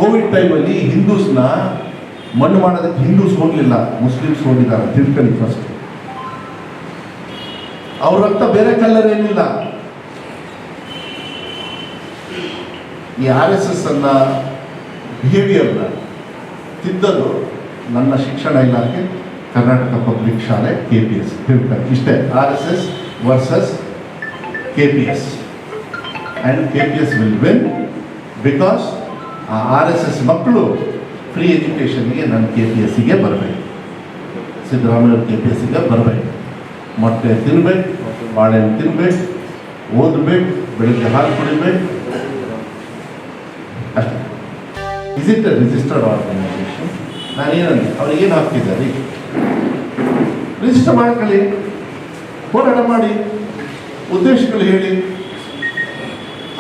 Covid ಟೈಮಲ್ಲಿ ಹಿಂದೂಸ್ನ ಮಣ್ಣು ಮಾಡೋದಕ್ಕೆ ಹಿಂದೂಸ್ ಹೋಗಲಿಲ್ಲ, ಮುಸ್ಲಿಮ್ಸ್ ಹೋಗಿದ್ದಾರೆ. ತಿಳ್ಕೊಳ್ಳಿ ಫಸ್ಟ್. ಅವ್ರ ರಕ್ತ ಬೇರೆ ಕಲರ್ ಏನಿಲ್ಲ. ಈ RSS ಅನ್ನ ಬಿಹೇವಿಯರ್ನ ತಿದ್ದದು ನನ್ನ ಶಿಕ್ಷಣ ಇಲಾಖೆ, ಕರ್ನಾಟಕ ಪಬ್ಲಿಕ್ ಶಾಲೆ, KPS. ತಿಳ್ಕೊಳ್ಳಿ ಇಷ್ಟೇ. RSS versus KPS and KPS will win because ಆ RSS ಮಕ್ಕಳು ಫ್ರೀ ಎಜುಕೇಷನ್ಗೆ ನನ್ನ KPSಗೆ ಬರಬೇಕು, ಸಿದ್ದರಾಮಯ್ಯ KPSಗೆ ಬರಬೇಕು. ಮೊಟ್ಟೆ ತಿನ್ಬೇಕು, ಬಾಳೆಹಣ್ಣು ತಿನ್ಬೇಕು, ಓದಬೇಕು, ಬೆಳಿಗ್ಗೆ ಹಾಲು ಕುಡಿಬೇಕು ಅಷ್ಟೇ. Is it a registered organisation? ನಾನೇನಂದೆ, ಅವ್ರಿಗೇನು ಹಾಕ್ತಿದ್ದಾರೆ, ರಿಜಿಸ್ಟರ್ ಮಾಡ್ಕೊಳ್ಳಿ, ಹೋರಾಟ ಮಾಡಿ, ಉದ್ದೇಶಗಳು ಹೇಳಿ,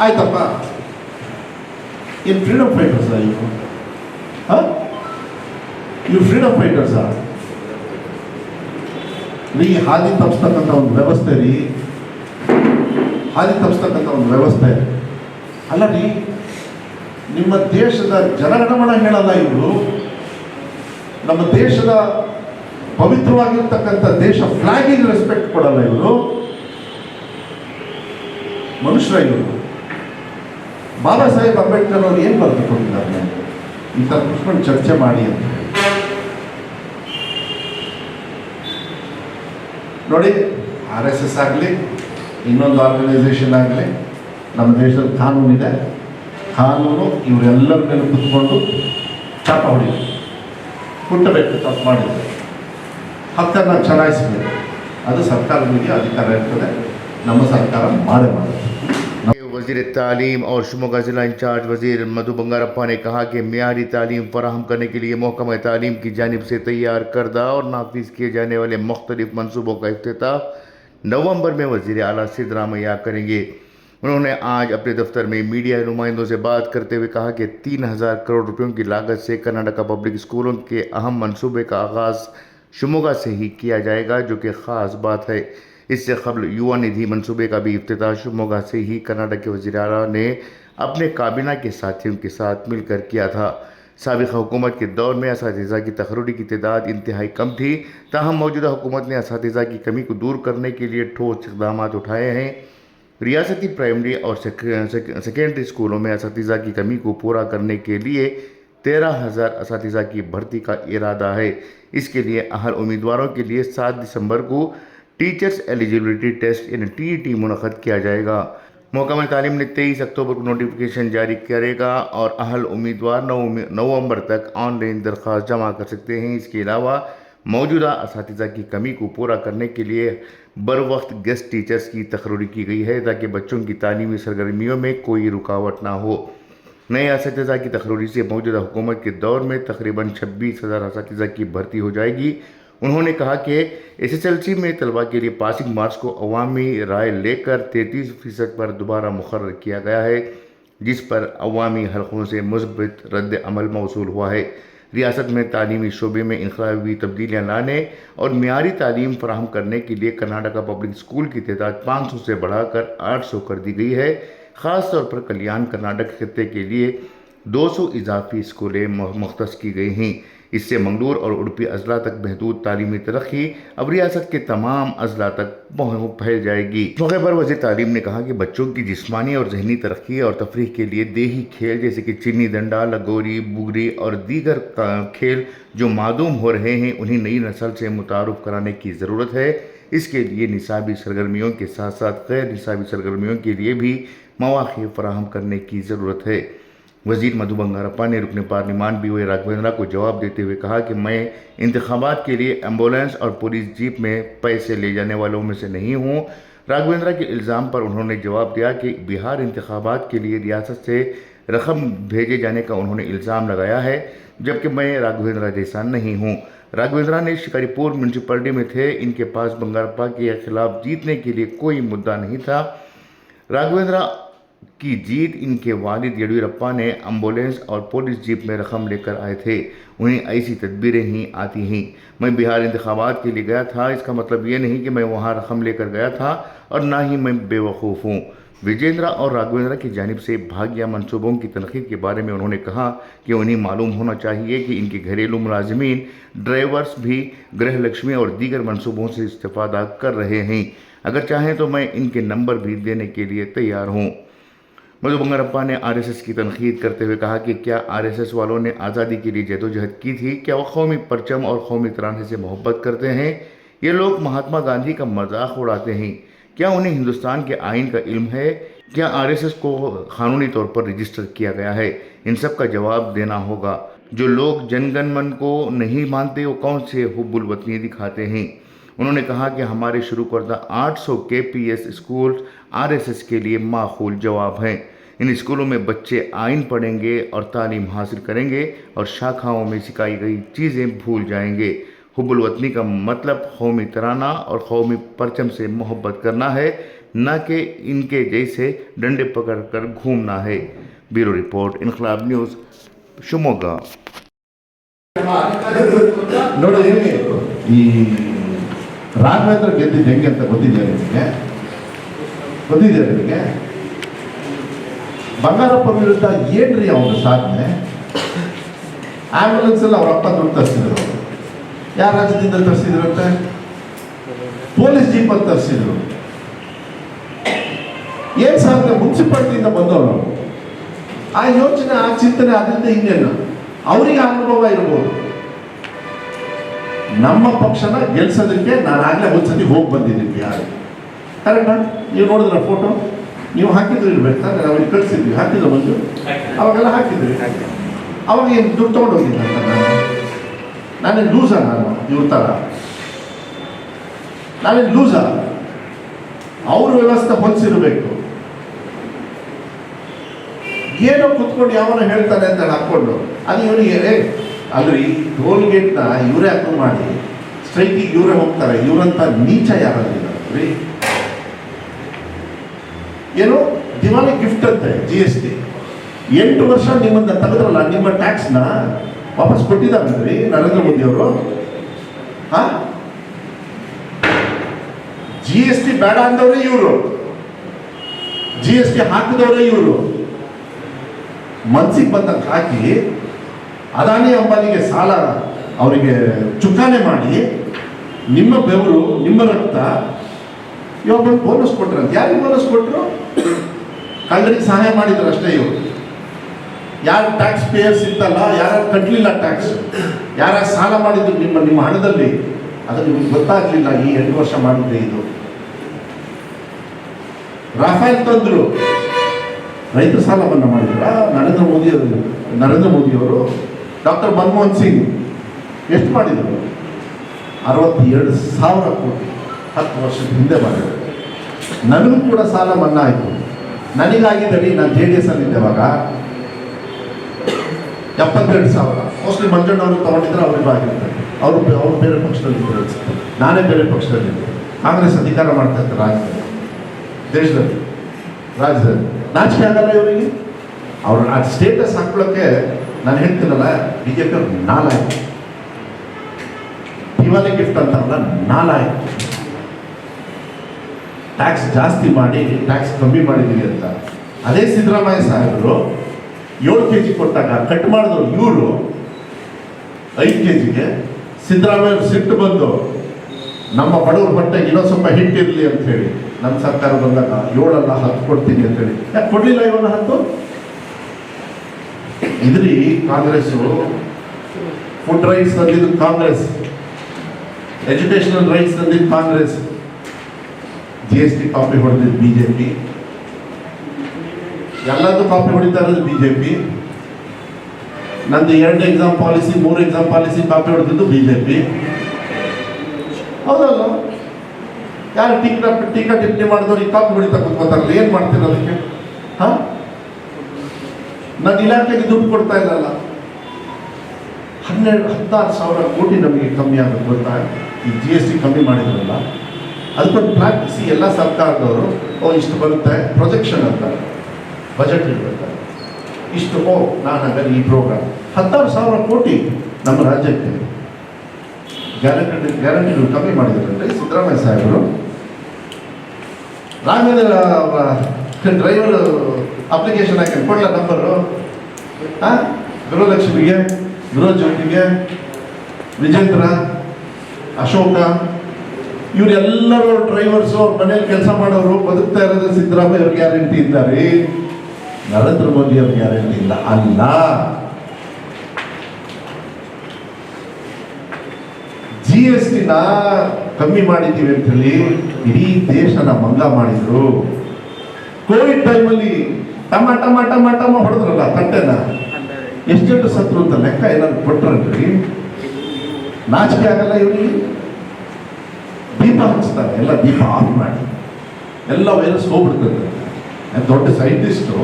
ಆಯ್ತಪ್ಪ. ಏನು ಫ್ರೀಡಮ್ ಫೈಟರ್ಸ್ ಇವರು? ಇವು ಫ್ರೀಡಮ್ ಫೈಟರ್ಸಾ? ರೀ, ಹಾದಿ ತಪ್ಪಿಸ್ತಕ್ಕಂಥ ಒಂದು ವ್ಯವಸ್ಥೆ ರೀ, ಹಾದಿ ತಪ್ಪಿಸ್ತಕ್ಕಂಥ ಒಂದು ವ್ಯವಸ್ಥೆ ಅಲ್ಲ ರೀ. ನಿಮ್ಮ ದೇಶದ ಜನಗಣಮನ ಹೇಳಲ್ಲ ಇವರು, ನಮ್ಮ ದೇಶದ ಪವಿತ್ರವಾಗಿರ್ತಕ್ಕಂಥ ದೇಶ ಫ್ಲಾಗಿಗೆ ರೆಸ್ಪೆಕ್ಟ್ ಕೊಡಲ್ಲ ಇವರು. ಮನುಷ್ಯರ ಇವರು. ಬಾಬಾ ಸಾಹೇಬ್ ಅಂಬೇಡ್ಕರ್ ಅವರು ಏನು ಬರೆದುಕೊಂಡಿದ್ದಾರೆ ಇಂಥ ಕುತ್ಕೊಂಡು ಚರ್ಚೆ ಮಾಡಿ ಅಂತ ನೋಡಿ. RSS ಆಗಲಿ, ಇನ್ನೊಂದು ಆರ್ಗನೈಸೇಷನ್ ಆಗಲಿ, ನಮ್ಮ ದೇಶದಲ್ಲಿ ಕಾನೂನಿದೆ. ಕಾನೂನು ಇವರೆಲ್ಲರ ಮೇಲೆ ಕುತ್ಕೊಂಡು ಚಾಪ ಹೊಡಿಬೇಕು, ಕುಟ್ಟಬೇಕು. ತಪ್ಪು ಮಾಡಿದರೆ ಹಕ್ಕನ್ನು ಚಲಾಯಿಸಬೇಕು. ಅದು ಸರ್ಕಾರಗಳಿಗೆ ಅಧಿಕಾರ ಇರ್ತದೆ. ನಮ್ಮ ಸರ್ಕಾರ ಮಾಡೇ ಮಾಡುತ್ತೆ. वज़ीर तालीम और शिमोगा ज़िला इंचार्ज वज़ीर मधु बंगारप्पा ने कहा कि मियारी तालीम फराहम करने के लिए महकमा तालीम की जानिब से तैयार करदा और नाफिज किए जाने वाले मुख्तलिफ मनसूबों का इफ्तिताह नवंबर में वज़ीर आला सिद्धरामैया करेंगे। उन्होंने आज अपने दफ्तर में मीडिया नुमाइंदों से बात करते हुए कहा कि 3000 करोड़ रुपयों की लागत से कर्नाटका पब्लिक स्कूलों के अहम मनसूबे का आगाज़ शिमोगा से ही किया जाएगा, जो कि ख़ास बात है। इससे कबल युवा निधि मनसूबे का भी इफ्तिताह शिमोगा से ही कर्नाटक के वज़ीर आला ने अपने काबीना के साथियों के साथ मिलकर किया था। साबिक़ा हुकूमत के दौर में असातिज़ा की तकर्री की तादाद इंतहाई कम थी, ताहम मौजूदा हुकूमत ने असातिज़ा की कमी को दूर करने के लिए ठोस इक़दाम उठाए हैं। रियासती प्राइमरी और सेकेंडरी स्कूलों में असातिज़ा की कमी को पूरा करने के लिए 13,000 असातिज़ा की भर्ती का इरादा है। इसके लिए अहल उम्मीदवारों के लिए 7 दिसंबर को टीचर्स एलिजिबिलिटी टेस्ट यानी TET मुनक़द किया जाएगा। महकमा तालीम ने 23 अक्टूबर को नोटिफिकेशन जारी करेगा और अहल उम्मीदवार 9 नवंबर तक ऑनलाइन दरख्वास्त जमा कर सकते हैं। इसके अलावा मौजूदा असातिज़ा की कमी को पूरा करने के लिए बर वक्त गेस्ट टीचर्स की तकर्री की गई है, ताकि बच्चों की तालीमी सरगर्मियों में कोई रुकावट ना हो। नए असातिज़ा की तकर्री से मौजूदा हुकूमत के दौर में तकरीबन 26,000 असातिज़ा की भर्ती हो जाएगी। उन्होंने कहा कि SSLC में तलबा के लिए पासिंग मार्क्स को अवामी राय लेकर 33% पर दोबारा मुकर्रर किया गया है, जिस पर अवामी हलकों से मुस्बत रद्द अमल मौसूल हुआ है। रियासत में तालीमी शोबे में इनकलाबी तब्दीलियाँ लाने और मियारी तालीम फराहम करने के लिए कर्नाटका पब्लिक स्कूल की तादाद 500 से बढ़ाकर 800 कर दी गई है। ख़ास तौर पर कल्याण कर्नाटक खत्े के लिए 200 इजाफी स्कूलें मुख्तस की गई हैं। इससे मंगलूर और उडुपी अजला तक महदूद तालीमी तरक्की अब रियासत के तमाम अजला तक फैल जाएगी। इस मौके पर वज़ीर तालीम ने कहा कि बच्चों की जिस्मानी और जहनी तरक्की और तफरीह के लिए देही खेल जैसे कि चिन्नी डंडा, लगोरी, बुगरी और दीगर खेल जो मादूम हो रहे हैं, उन्हें नई नस्ल से मुतारुफ कराने की ज़रूरत है। इसके लिए निसाबी सरगर्मियों के साथ साथ गैर निसाबी सरगर्मियों के लिए भी मौक़े फराहम करने की ज़रूरत है। वज़ीर मधु बंगारप्पा ने रुकन पार्लिमान BY राघवेंद्रा को जवाब देते हुए कहा कि मैं इंतखाबात के लिए एम्बुलेंस और पुलिस जीप में पैसे ले जाने वालों में से नहीं हूँ। राघवेंद्रा के इल्ज़ाम पर उन्होंने जवाब दिया कि बिहार इंतखाबात के लिए रियासत से रकम भेजे जाने का उन्होंने इल्ज़ाम लगाया है, जबकि मैं राघवेंद्रा जैसा नहीं हूँ। राघवेंद्रा ने शिकारीपुर म्यूनसिपलिटी में थे, इनके पास बंगारप्पा के खिलाफ जीतने के लिए कोई मुद्दा नहीं था। राघवेंद्रा की जीत इनके वालिद येडियुरप्पा ने एम्बुलेंस और पुलिस जीप में रकम लेकर आए थे, उन्हें ऐसी तदबीरें ही आती हैं। मैं बिहार इंतखाबात के लिए गया था, इसका मतलब ये नहीं कि मैं वहाँ रकम लेकर गया था और ना ही मैं बेवकूफ़ हूँ। विजेंद्र और राघवेंद्र की जानिब से भाग्य मंसूबों की तनखीद के बारे में उन्होंने कहा कि उन्हें मालूम होना चाहिए कि इनके घरेलू मुलाजमीन ड्राइवर्स भी गृह लक्ष्मी और दीगर मंसूबों से इस्तेफादा कर रहे हैं। अगर चाहें तो मैं इनके नंबर भी देने के लिए तैयार हूँ। मधु बंगारप्पा ने आरएसएस की तनखीद करते हुए कहा कि क्या आरएसएस वालों ने आज़ादी के लिए जदोजहद की थी? क्या वो कौमी परचम और कौमी तराने से मोहब्बत करते हैं? ये लोग महात्मा गांधी का मजाक उड़ाते हैं। क्या उन्हें हिंदुस्तान के आइन का इल्म है? क्या आरएसएस को कानूनी तौर पर रजिस्टर किया गया है? इन सब का जवाब देना होगा। जो लोग जनगण मन को नहीं मानते वो कौन से हुब्बुल वतनी दिखाते हैं? उन्होंने कहा कि हमारे शुरू करदा 800 KPS स्कूल आरएसएस के लिए माकूल जवाब हैं। इन स्कूलों में बच्चे आइन पढ़ेंगे और तालीम हासिल करेंगे और शाखाओं में सिखाई गई चीज़ें भूल जाएंगे। हुब्बुल वतनी का मतलब कौमी तराना और कौमी परचम से मोहब्बत करना है, न कि इनके जैसे डंडे पकड़ कर घूमना है। ब्यूरो रिपोर्ट, इनकलाब न्यूज़, शिवमोगा। ನೋಡಿ ಈ ರಾಘವೇಂದ್ರ ಗೆದ್ದಿದ್ದು ಹೆಂಗೆ ಅಂತ ಗೊತ್ತಿದೆಯಾ ನಿಮಗೆ? ನಿಮಗೆ ಬಂಗಾರಪ್ಪ ವಿರುದ್ಧ ಏನ್ರಿ ಅವನ ಸಾಧನೆ? ಆಂಬ್ಯುಲೆನ್ಸ್ ಅಲ್ಲಿ ಅವ್ರ ಅಪ್ಪ ದುಡ್ಡು ತರಿಸಿದ್ರು. ಯಾವ ರಾಜ್ಯದಿಂದ ತರಿಸಿದ್ರಂತೆ? ಪೊಲೀಸ್ ಜೀಪ್ ಅಂತ ತರಿಸಿದ್ರು. ಏನ್ ಸಾಧನೆ? ಮುನ್ಸಿಪಾಲಿಟಿಯಿಂದ ಬಂದವರು. ಆ ಯೋಚನೆ, ಆ ಚಿಂತನೆ ಅದರಿಂದ ಇನ್ನೇನು ಅವರಿಗೆ ಅನುಭವ ಇರ್ಬೋದು. ನಮ್ಮ ಪಕ್ಷನ ಗೆಲ್ಸೋದಕ್ಕೆ ನಾನು ಆಗ್ಲೇ ಒಂದ್ಸತಿ ಹೋಗಿ ಬಂದಿದ್ದೀನಿ ಬಿಹಾರ. ಕರೆಕ್ಟಾ? ನೀವು ನೋಡಿದ್ರ ಫೋಟೋ, ನೀವು ಹಾಕಿದ್ರು ಇರ್ಬೇಕು ತಾನೆ, ನಾವು ಇಲ್ಲಿ ಕಳಿಸಿದ್ವಿ, ಹಾಕಿದ್ರು ಒಂದು, ಅವಾಗೆಲ್ಲ ಹಾಕಿದ್ರಿ. ಅವಾಗ ಏನು ದುಡ್ಡು ತೊಗೊಂಡೋಗಿದ್ದ ಅಂತ ನಾನೇನು ಲೂಸಾ? ನಾನು ಇವ್ರ ಥರ ನಾನೇನು ಲೂಸಾ? ಅವ್ರ ವ್ಯವಸ್ಥೆ ಹೊಲಿಸಿರ್ಬೇಕು. ಏನೋ ಕುತ್ಕೊಂಡು ಯಾವನೋ ಹೇಳ್ತಾನೆ ಅಂತ ಹಾಕ್ಕೊಂಡು ಅದು ಇವನಿಗೆ ಅಲ್ರಿ ಟೋಲ್ ಗೇಟ್ನ ಇವರೇ ಅಪ್ರೂವ್ ಮಾಡಿ ಸ್ಟ್ರೈಕಿಗೆ ಇವರೇ ಹೋಗ್ತಾರೆ. ಇವರಂತ ನೀಚ ಯಾರಿಲ್ಲ ರೀ. ಏನು ದಿವಾಲಿ ಗಿಫ್ಟ್ ಅಂತೆ GST 8 ವರ್ಷ ನಿಮ್ಮನ್ನ ತೆಗೆದ್ರಲ್ಲ, ನಿಮ್ಮ ಟ್ಯಾಕ್ಸ್ನ ವಾಪಸ್ ಕೊಟ್ಟಿದ್ದಾರಲ್ರಿ ನರೇಂದ್ರ ಮೋದಿ ಅವರು. GST ಬೇಡ ಅಂದವರೇ ಇವರು, GST ಹಾಕಿದವರೇ ಇವರು. ಮನ್ಸಿಗೆ ಬಂದಂಗೆ ಹಾಕಿ ಅದಾನಿ ಅಂಬಾನಿಗೆ ಸಾಲ ಅವರಿಗೆ ಚುಕ್ಕಾನೆ ಮಾಡಿ ನಿಮ್ಮ ಬೆವರು, ನಿಮ್ಮ ರಕ್ತ ಇವಾಗ ಬಂದು ಬೋನಸ್ ಕೊಟ್ರಂತ. ಯಾರಿಗೆ ಬೋನಸ್ ಕೊಟ್ಟರು? ಕಳ್ಳರಿಗೆ ಸಹಾಯ ಮಾಡಿದ್ರು ಅಷ್ಟೇ. ಇವರು ಯಾರು ಟ್ಯಾಕ್ಸ್ ಪೇಯರ್ಸ್ ಇತ್ತಲ್ಲ, ಯಾರು ಕಟ್ಟಲಿಲ್ಲ ಟ್ಯಾಕ್ಸ್, ಯಾರ ಸಾಲ ಮಾಡಿದ್ರು ನಿಮ್ಮ ಹಣದಲ್ಲಿ, ಅದು ನಿಮ್ಗೆ ಗೊತ್ತಾಗಲಿಲ್ಲ. ಈ 8 ವರ್ಷ ಮಾಡಿದ್ದೆ ಇದು. ರಾಫೇಲ್ ತಂದ್ರು, ರೈತರ ಸಾಲ ಮನ್ನಾ ಮಾಡಿದ್ರ ನರೇಂದ್ರ ಮೋದಿಯವರು. ಡಾಕ್ಟರ್ ಮನಮೋಹನ್ ಸಿಂಗ್ ಎಷ್ಟು ಮಾಡಿದರು? 62,000 ಕೋಟಿ 10 ವರ್ಷದ ಹಿಂದೆ ಮಾಡಿದರು. ನನಗೂ ಕೂಡ ಸಾಲ ಮನ್ನಾ ಆಯಿತು. ನನಗಾಗಿದ್ದಲ್ಲಿ ನಾನು JDS ಅಲ್ಲಿದ್ದೆವಾಗ 72,000. ಮೋಸ್ಟ್ಲಿ ಮಂಜಣ್ಣವರು ತಗೊಂಡಿದ್ರೆ ಅವ್ರಿಗೂ ಆಗಿರ್ತಾರೆ. ಅವರು ಬೇರೆ ಪಕ್ಷದಲ್ಲಿದ್ದರು ಅನ್ಸುತ್ತೆ, ನಾನೇ ಬೇರೆ ಪಕ್ಷದಲ್ಲಿದ್ದೆ. ಕಾಂಗ್ರೆಸ್ ಅಧಿಕಾರ ಮಾಡ್ತಾ ಇರ್ತಾರೆ ರಾಜ್ಯದಲ್ಲಿ, ದೇಶದಲ್ಲಿ, ರಾಜ್ಯದಲ್ಲಿ. ನಾಚಿಕೆ ಆಗಲ್ಲ ಇವರಿಗೆ? ಅವ್ರ ಆ ಸ್ಟೇಟಸ್ ಹಾಕೊಳ್ಳೋಕ್ಕೆ ನಾನು ಹೇಳ್ತೀನಲ್ಲ, BJP ಅವ್ರು ನಾಲಾಯ್ತು. ದಿವಾಲಿ ಗಿಫ್ಟ್ ಅಂತಾರಲ್ಲ, ನಾಲಾಯ್ತು. ಟ್ಯಾಕ್ಸ್ ಜಾಸ್ತಿ ಮಾಡಿ ಟ್ಯಾಕ್ಸ್ ಕಮ್ಮಿ ಮಾಡಿದ್ದೀವಿ ಅಂತ. ಅದೇ ಸಿದ್ದರಾಮಯ್ಯ ಸಾಹೇಬರು 7 kg ಕೊಟ್ಟಾಗ ಕಟ್ ಮಾಡಿದವರು ಇವರು 5 kgಗೆ. ಸಿದ್ದರಾಮಯ್ಯ ಸಿಟ್ಟು ಬಂದು ನಮ್ಮ ಬಡವ್ರ ಬಟ್ಟೆಗೆ ಇನ್ನೊಂದು ಸ್ವಲ್ಪ ಹಿಟ್ಟಿರಲಿ ಅಂತ ಹೇಳಿ ನಮ್ಮ ಸರ್ಕಾರ ಬಂದಾಗ 7 ಅಲ್ಲ 10 ಕೊಡ್ತೀನಿ ಅಂತ ಹೇಳಿ. ಯಾಕೆ ಕೊಡಲಿಲ್ಲ ಇವಾಗ 10? ಇದ್ರಿ ಕಾಂಗ್ರೆಸ್ಸು. ಫುಡ್ ರೈಟ್ಸ್ ತಂದಿದ್ದು ಕಾಂಗ್ರೆಸ್, ಎಜುಕೇಶನಲ್ ರೈಟ್ಸ್ ತಂದಿದ್ದು ಕಾಂಗ್ರೆಸ್, GST ಕಾಪಿ ಹೊಡೆದಿದ್ದು BJP, ಎಲ್ಲದೂ ಕಾಪಿ ಹೊಡಿತಾ ಇರೋದು BJP. ನಂದು 2 exam policy 3 exam policy copy ಹೊಡೆದಿದ್ದು BJP. ಹೌದಲ್ಲ? ಯಾರು ಟೀಕಾ ಟಿಪ್ಪಣಿ ಮಾಡಿದವ್ರು ಈ ಕಾಪಿ ಹೊಡಿತಾ ಕೂತ್ಕೋತಾರಲ್ಲ, ಏನು ಮಾಡ್ತೀರ ಅದಕ್ಕೆ? ನನ್ನ ಇಲಾಖೆಗೆ ದುಡ್ಡು ಕೊಡ್ತಾ ಇಲ್ಲಲ್ಲ. 16,000 ಕೋಟಿ ನಮಗೆ ಕಮ್ಮಿ ಆಗುತ್ತೆ ಗೊತ್ತಾ? ಈ GST ಕಮ್ಮಿ ಮಾಡಿದ್ರಲ್ಲ, ಅದಕ್ಕೊಂದು ಪ್ರಾಕ್ಟಿಸಿ ಎಲ್ಲ ಸರ್ಕಾರದವರು ಇಷ್ಟು ಬರುತ್ತೆ ಪ್ರೊಜೆಕ್ಷನ್ ಅಂತ ಬಜೆಟ್ ಇರ್ತಾರೆ, ಇಷ್ಟು ನಾನಾಗ ಈ ಪ್ರೋಗ್ರಾಮ್ 16,000 ಕೋಟಿ ನಮ್ಮ ರಾಜ್ಯಕ್ಕೆ ಗ್ಯಾರಂಟಿಗಳು ಕಮ್ಮಿ ಮಾಡಿದ್ರಂತೆ ಸಿದ್ದರಾಮಯ್ಯ ಸಾಹೇಬರು. ರಾಘವೇಂದ್ರ ಅವರ ಡ್ರೈವರ್ ಅಪ್ಲಿಕೇಶನ್ ಹಾಕಿ ಕೊಡ್ಲ ನಂಬರು ಹಾಂ, ಗೃಹಲಕ್ಷ್ಮಿಗೆ, ಗೃಹಜ್ಯೋತಿಗೆ, ವಿಜೇಂದ್ರ, ಅಶೋಕ, ಇವರೆಲ್ಲರೂ ಡ್ರೈವರ್ಸು, ಅವ್ರ ಮನೇಲಿ ಕೆಲಸ ಮಾಡೋರು ಬದುಕ್ತಾ ಇರೋದು ಸಿದ್ದರಾಮಯ್ಯ ಅವ್ರ ಗ್ಯಾರಂಟಿ ಇದ್ದಾರೆ, ನರೇಂದ್ರ ಮೋದಿ ಅವ್ರ ಗ್ಯಾರಂಟಿ ಇಲ್ಲ. ಅಲ್ಲ, GST ಕಮ್ಮಿ ಮಾಡಿದ್ದೀವಿ ಅಂತ ಹೇಳಿ ಇಡೀ ದೇಶನ ಮಂಗ ಮಾಡಿದ್ರು. ಕೋವಿಡ್ ಟೈಮಲ್ಲಿ ಟಮ ಟಮ ಟಮ ಟಮ ಹೊಡೆದ್ರಲ್ಲ ತಟ್ಟೆನ, ಎಷ್ಟೆಷ್ಟು ಸತ್ರು ಅಂತ ಲೆಕ್ಕ ಏನಾದ್ರು ಕೊಟ್ರನ್ರಿ? ನಾಚಿಕೆ ಆಗಲ್ಲ ಇವರಿಗೆ? ದೀಪ ಹಚ್ತಾರೆ, ಎಲ್ಲ ದೀಪ ಆಫ್ ಮಾಡಿ, ಎಲ್ಲ ವೈರಸ್ ಹೋಗ್ಬಿಡ್ತದೆ. ದೊಡ್ಡ ಸೈಂಟಿಸ್ಟು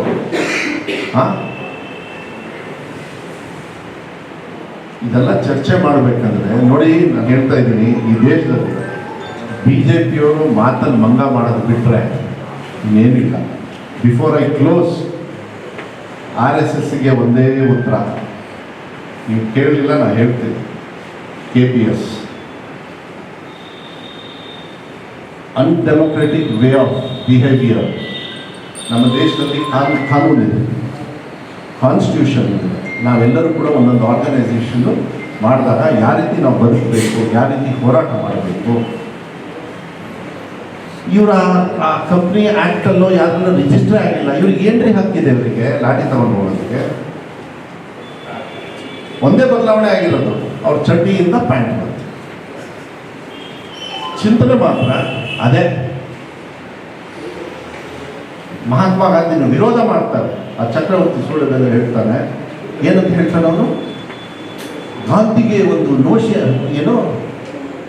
ಇದೆಲ್ಲ ಚರ್ಚೆ ಮಾಡಬೇಕಂದ್ರೆ ನೋಡಿ, ನಾನು ಹೇಳ್ತಾ ಇದ್ದೀನಿ, ಈ ದೇಶದಲ್ಲಿ BJPಯವರು ಮಾತನ್ನು ಮಂಗ ಮಾಡೋದು ಬಿಟ್ಟರೆ ಇನ್ನೇನಿಲ್ಲ. ಬಿಫೋರ್ ಐ ಕ್ಲೋಸ್, RSSಗೆ ಒಂದೇ ಉತ್ತರ, ನೀವು ಕೇಳಲಿಲ್ಲ, ನಾನು ಹೇಳ್ತೀನಿ. KPS undemocratic way of behaviour. ನಮ್ಮ ದೇಶದಲ್ಲಿ ಕಾನೂನಿದೆ, ಕಾನ್ಸ್ಟಿಟ್ಯೂಷನ್ ಇದೆ. ನಾವೆಲ್ಲರೂ ಕೂಡ ಒಂದೊಂದು ಆರ್ಗನೈಸೇಷನ್ನು ಮಾಡಿದಾಗ ಯಾವ ರೀತಿ ನಾವು ಬದುಕಬೇಕು, ಯಾವ ರೀತಿ ಹೋರಾಟ ಮಾಡಬೇಕು. ಇವರ ಆ ಕಂಪ್ನಿ ಆ್ಯಕ್ಟಲ್ಲೋ ಯಾರನ್ನೂ ರಿಜಿಸ್ಟರ್ ಆಗಿಲ್ಲ. ಇವ್ರಿಗೆ ಏನ್ರಿ ಹಕ್ಕಿದೆ ಅವರಿಗೆ ಲಾಠಿ ತಗೊಂಡು ಹೋಗೋದಕ್ಕೆ? ಒಂದೇ ಬದಲಾವಣೆ ಆಗಿರೋದು, ಅವ್ರ ಚಡ್ಡಿಯಿಂದ ಪ್ಯಾಂಟ್ ಬಂತು. ಚಿಂತನೆ ಮಾತ್ರ ಅದೇ. ಮಹಾತ್ಮ ಗಾಂಧಿನ ವಿರೋಧ ಮಾಡ್ತಾರೆ. ಆ ಚಕ್ರವರ್ತಿ ಸುಳ್ಳು ಹೇಳ್ತಾನೆ, ಏನಂತ ಹೇಳ್ತಾನೆ ಅವನು? ಗಾಂಧಿಗೆ ಒಂದು ನೋಷಿಯ ಏನೋ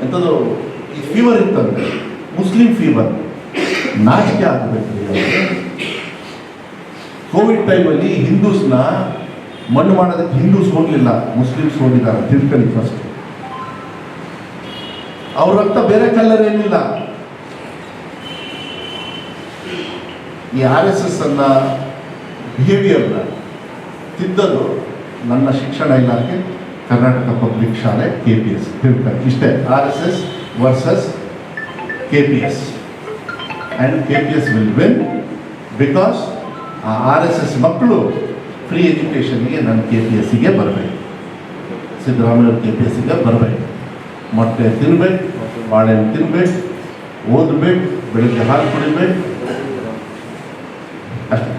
ಎಂಥದ್ದು ಈ ಫೀವರ್ ಇತ್ತಂತೆ, ಮುಸ್ಲಿಂ ಫೀವರ್. ನಾಚಿಕೆ ಆಗಬೇಕು. ಕೋವಿಡ್ ಟೈಮಲ್ಲಿ ಹಿಂದೂಸ್ನ ಮಣ್ಣು ಮಾಡೋದಕ್ಕೆ ಹಿಂದೂಸ್ ಹೋಗಲಿಲ್ಲ, ಮುಸ್ಲಿಮ್ಸ್ ಹೋಗಿದ್ದಾರೆ. ತಿಳ್ಕೊಳ್ಳಿ ಫಸ್ಟ್. ಅವ್ರ ರಕ್ತ ಬೇರೆ ಕಲರ್ ಏನಿಲ್ಲ. ಈ RSS ಅನ್ನ ಬಿಹೇವಿಯರ್ನ ತಿದ್ದಲು ನನ್ನ ಶಿಕ್ಷಣ ಇಲಾಖೆ, ಕರ್ನಾಟಕ ಪಬ್ಲಿಕ್ ಶಾಲೆ, KPS. ತಿಳ್ಕೊಳ್ಳಿ ಇಷ್ಟೇ. RSS versus KPS and KPS will win because ಆ RSS ಮಕ್ಕಳು ಫ್ರೀ ಎಜುಕೇಷನ್ಗೆ ನನ್ನ KPSಗೆ ಬರಬೇಕು, ಸಿದ್ದರಾಮಯ್ಯ KPSಗೆ ಬರಬೇಕು. ಮೊಟ್ಟೆ ತಿನ್ಬೇಕು, ಬಾಳೆಹಣ್ಣು ತಿನ್ಬೇಕು, ಓದಬೇಕು, ಬೆಳಿಗ್ಗೆ ಹಾಲು ಕುಡಿಬೇಕು, ಅಷ್ಟೇ.